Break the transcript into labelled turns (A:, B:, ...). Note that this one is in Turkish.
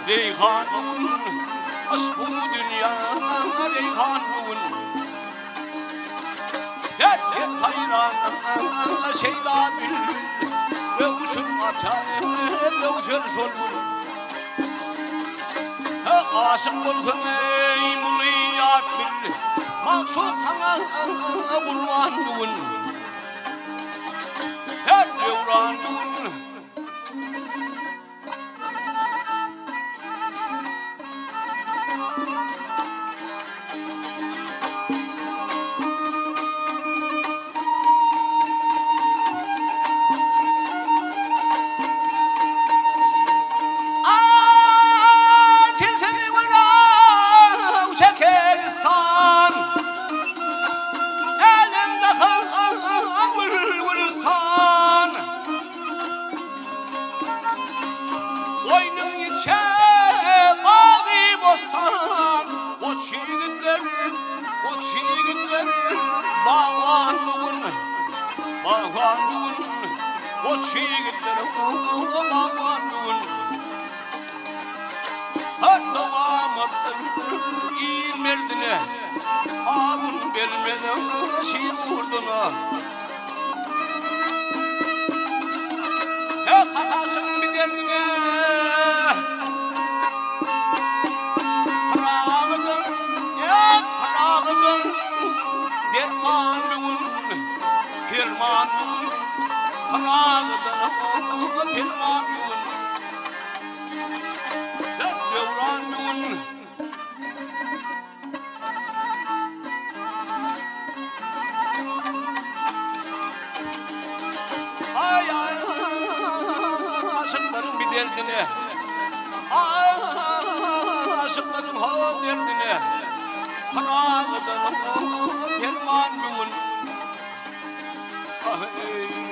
A: Reyhanın bu dünya reyhanın Derken hayran şeyda bülbül Revşun atar revşun şolbul Aşık olsun ey muliyat bil Maksutana kurban Hep devran o çiğitlerim bağlanın hatta amattım iyi merdine ağın vermeden şey vurduna sakasın bir derdine parağıdın parağıdın dermanın firmanın Parağıdan pirmanın devranın Ay ay aşıkların bir derdine Aşıkların hava derdine Parağıdan pirmanın Ay